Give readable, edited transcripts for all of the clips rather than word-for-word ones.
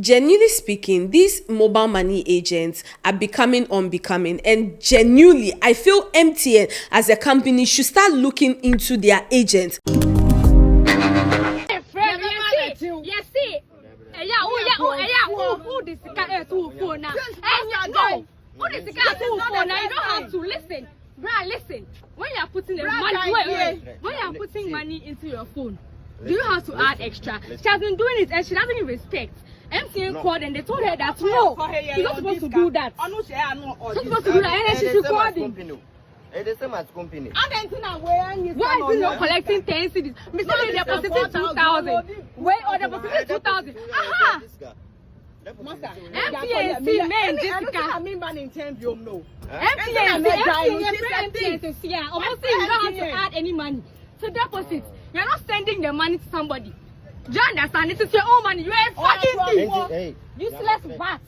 Genuinely speaking, these mobile money agents are becoming unbecoming, and genuinely, I feel MTN as a company should start looking into their agents. Listen. When you are putting money into your phone, do you have to add extra? She has been doing it and she doesn't even respect. MTN called and they told her that no, you're not supposed to do that. She's supposed to do that, and she's recording. It's the same as company. Why is he not collecting 10 cities? Mr. They deposited 2,000. Wait, or deposited 2,000. Aha! MTN men, Jessica. MTN to see. Almost you don't have to add any money to deposit. You're not sending the money to somebody. Do you understand? This is your own money. You're a fucking thief. Useless bat.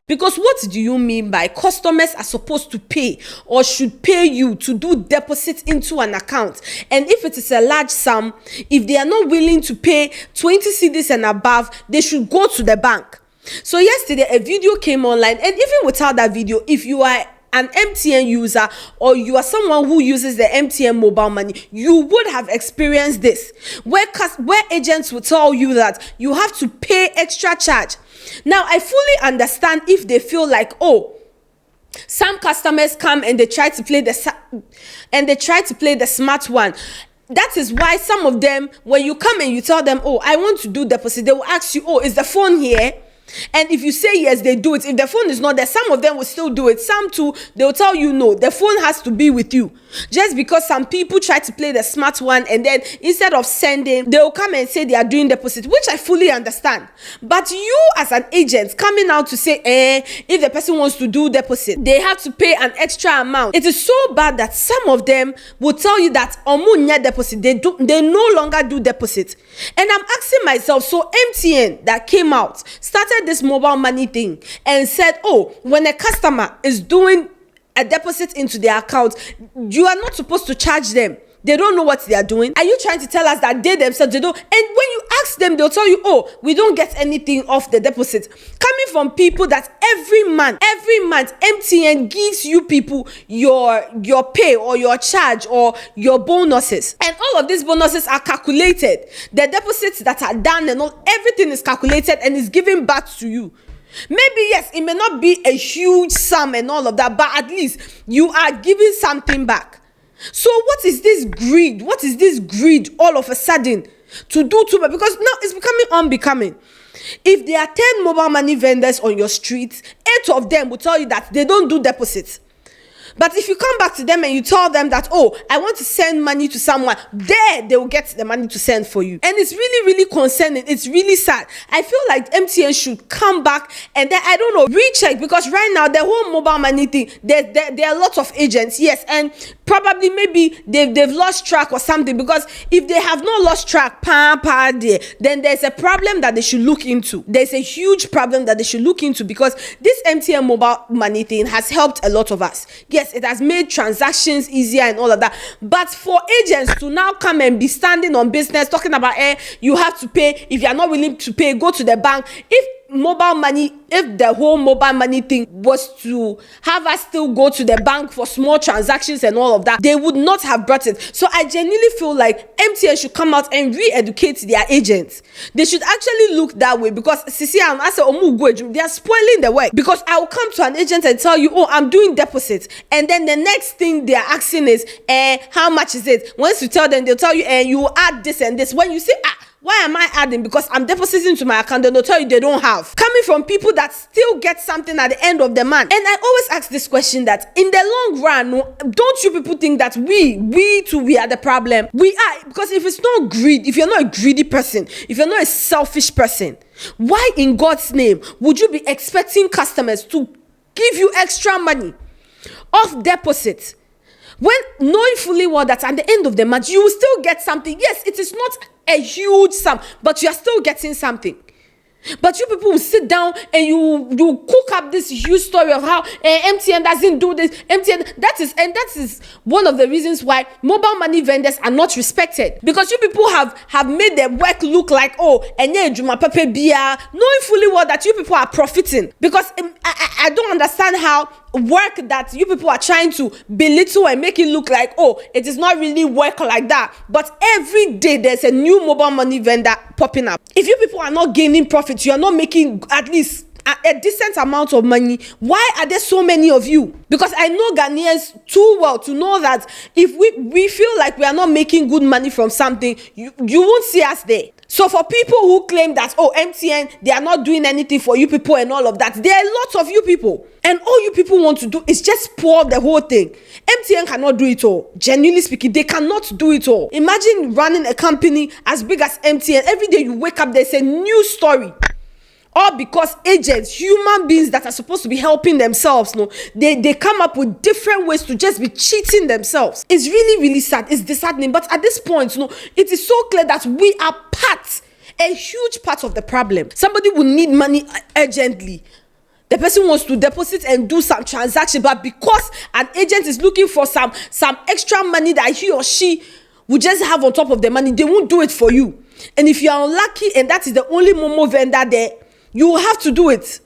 Because what do you mean by customers are supposed to pay or should pay you to do deposit into an account? And if it is a large sum, if they are not willing to pay 20 cedis and above, they should go to the bank. So yesterday a video came online, and even without that video, if you are an MTN user or you are someone who uses the MTN Mobile Money, you would have experienced this, where agents will tell you that you have to pay extra charge. Now, I fully understand if they feel like, oh, some customers come and they try to play the smart one. That is why some of them, when you come and you tell them, oh, I want to do deposit, they will ask you, oh, is the phone here? And if you say yes, they do it. If the phone is not there, some of them will still do it. Some too, they'll tell you no, the phone has to be with you. Just because some people try to play the smart one, and then instead of sending, they'll come and say they are doing deposit, which I fully understand. But you as an agent coming out to say, if the person wants to do deposit, they have to pay an extra amount. It is so bad that some of them will tell you that omunya deposit, they no longer do deposit. And I'm asking myself, so MTN that came out, started this mobile money thing and said, oh, when a customer is doing a deposit into their account, you are not supposed to charge them. They don't know what they are doing. Are you trying to tell us that they themselves, they don't? And when you ask them, they'll tell you, oh, we don't get anything off the deposit. Coming from people that every month, MTN gives you people your pay or your charge or your bonuses. And all of these bonuses are calculated. The deposits that are done and all, everything is calculated and is given back to you. Maybe, yes, it may not be a huge sum and all of that, but at least you are giving something back. So what is this greed? What is this greed all of a sudden to do too much? Because now it's becoming unbecoming. If there are 10 mobile money vendors on your street, 8 of them will tell you that they don't do deposits. But if you come back to them and you tell them that, oh, I want to send money to someone, they will get the money to send for you. And it's really, really concerning. It's really sad. I feel like MTN should come back and then, I don't know, recheck, because right now, the whole mobile money thing, there are a lot of agents, yes, and probably maybe they've lost track or something, because if they have not lost track, then there's a problem that they should look into. There's a huge problem that they should look into, because this MTN mobile money thing has helped a lot of us. Yes, it has made transactions easier and all of that. But for agents to now come and be standing on business talking about, you have to pay. If you are not willing to pay, go to the bank. If the whole mobile money thing was to have us still go to the bank for small transactions and all of that, they would not have brought it. So I genuinely feel like MTN should come out and re-educate their agents. They should actually look that way, because they are spoiling the work. Because I will come to an agent and tell you, oh, I'm doing deposit, and then the next thing they are asking is, how much is it? Once you tell them, they'll tell you, you will add this and this. When you say, why am I adding? Because I'm depositing to my account, and they'll tell you they don't have. Coming from people that still get something at the end of the month. And I always ask this question, that in the long run, don't you people think that we are the problem? We are, because if it's not greed, if you're not a greedy person, if you're not a selfish person, why in God's name would you be expecting customers to give you extra money off deposit, when knowing fully well that at the end of the month you will still get something? Yes, it is not a huge sum, but you are still getting something. But you people will sit down and you cook up this huge story of how MTN doesn't do this. That is one of the reasons why mobile money vendors are not respected, because you people have made their work look like, oh, knowing fully well that you people are profiting. Because I don't understand how work that you people are trying to belittle and make it look like, oh, it is not really work like that. But every day there's a new mobile money vendor popping up. If you people are not gaining profits, you are not making at least a decent amount of money, why are there so many of you? Because I know Ghanaians too well to know that if we feel like we are not making good money from something, you won't see us there. So for people who claim that, oh, MTN, they are not doing anything for you people and all of that, there are lots of you people. And all you people want to do is just pour the whole thing. MTN cannot do it all. Genuinely speaking, they cannot do it all. Imagine running a company as big as MTN. Every day you wake up, there's a new story. All because agents, human beings that are supposed to be helping themselves, no, they come up with different ways to just be cheating themselves. It's really, really sad. It's disheartening. But at this point, no, it is so clear that we are a huge part of the problem. Somebody will need money urgently. The person wants to deposit and do some transaction, but because an agent is looking for some extra money that he or she will just have on top of the money, they won't do it for you. And if you are unlucky and that is the only Momo vendor there, you will have to do it,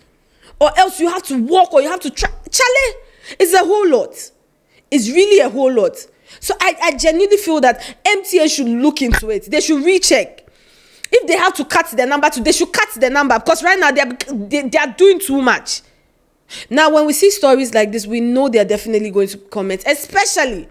or else you have to walk, or you have to try. Charley, it's a whole lot. It's really a whole lot. So I genuinely feel that MTN should look into it. They should recheck. If they have to cut the number, they should cut the number, because right now they are doing too much. Now, when we see stories like this, we know they are definitely going to comment, especially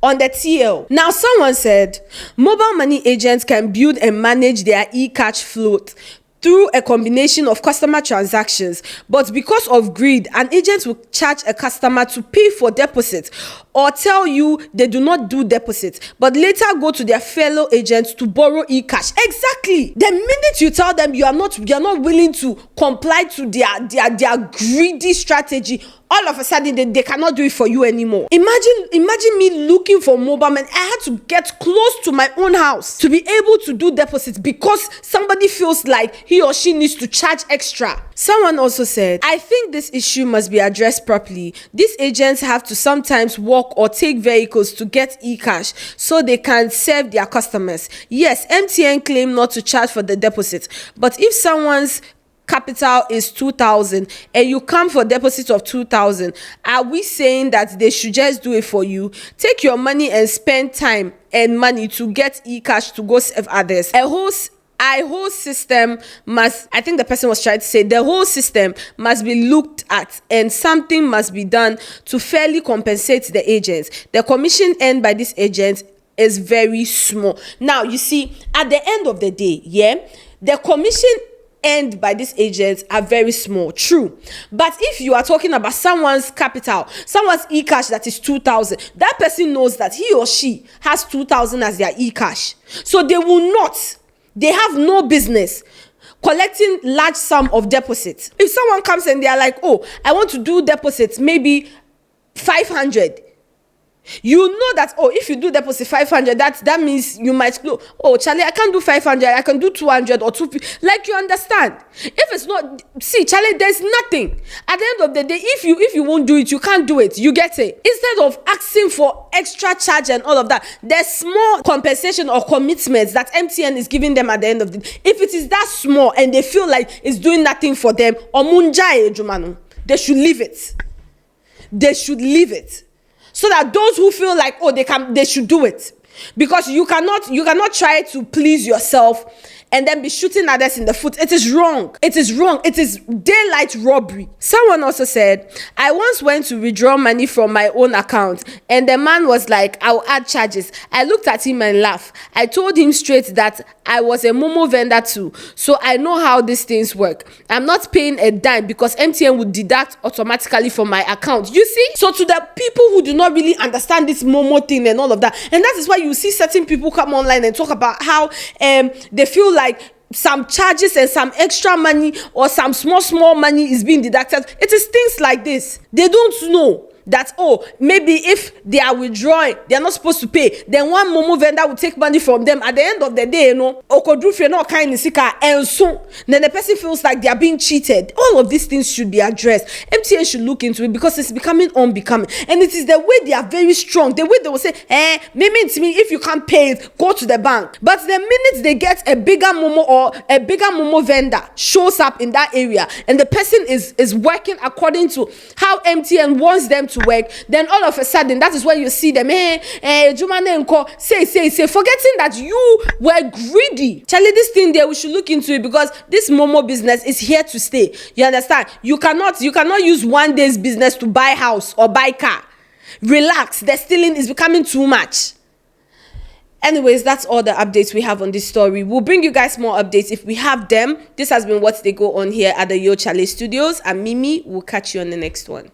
on the TL. Now, someone said mobile money agents can build and manage their e-cash float through a combination of customer transactions, but because of greed, an agent will charge a customer to pay for deposits or tell you they do not do deposits, but later go to their fellow agents to borrow e-cash. Exactly. The minute you tell them you are not willing to comply to their greedy strategy, all of a sudden they cannot do it for you anymore. Imagine me looking for mobile money. I had to get close to my own house to be able to do deposits because somebody feels like he or she needs to charge extra. Someone also said, I think this issue must be addressed properly. These agents have to sometimes walk or take vehicles to get e-cash so they can serve their customers. Yes, MTN claim not to charge for the deposit, but if someone's capital is 2,000 and you come for deposit of 2,000, are we saying that they should just do it for you? Take your money and spend time and money to get e-cash to go serve others. The whole system must, I think the person was trying to say, the whole system must be looked at and something must be done to fairly compensate the agents. The commission earned by these agents is very small. Now, you see, at the end of the day, the commission earned by these agents are very small, true. But if you are talking about someone's capital, someone's e-cash that is 2,000, that person knows that he or she has 2,000 as their e-cash. So they have no business collecting large sum of deposits. If someone comes and they are like, oh, I want to do deposits, maybe 500. You know that, oh, if you do deposit 500, that means you might go, oh, Charley, I can't do 500, I can do 200 or 250. Like, you understand? If it's not, see, Charley, there's nothing. At the end of the day, if you won't do it, you can't do it. You get it? Instead of asking for extra charge and all of that, there's small compensation or commitments that MTN is giving them at the end of the day. If it is that small and they feel like it's doing nothing for them, they should leave it. They should leave it. So that those who feel like, oh, they should do it. Because you cannot try to please yourself and then be shooting others in the foot. It is wrong. It is wrong. It is daylight robbery. Someone also said, I once went to withdraw money from my own account and the man was like, I'll add charges. I looked at him and laughed. I told him straight that I was a Momo vendor too, so I know how these things work. I'm not paying a dime because MTN would deduct automatically from my account. You see? So to the people who do not really understand this Momo thing and all of that, and that is why you see certain people come online and talk about how they feel like some charges and some extra money or some small money is being deducted. It is things like this. They don't know. that, oh, maybe if they are withdrawing, they are not supposed to pay, then one Momo vendor will take money from them. At the end of the day, you know, okodrufie no kind sika, and so then the person feels like they are being cheated. All of these things should be addressed. MTN should look into it because it's becoming unbecoming, and it is the way they are very strong. The way they will say, maybe it's me, if you can't pay it, go to the bank. But the minute they get a bigger Momo or a bigger Momo vendor shows up in that area, and the person is working according to how MTN wants them to work, then all of a sudden that is when you see them say forgetting that you were greedy. Charlie, this thing there, we should look into it because this Momo business is here to stay. You understand? You cannot use one day's business to buy house or buy car. Relax, the stealing is becoming too much. Anyways, that's all the updates we have on this story. We'll bring you guys more updates if we have them. This has been What They Go On here at the Charley Studios. And Mimi will catch you on the next one.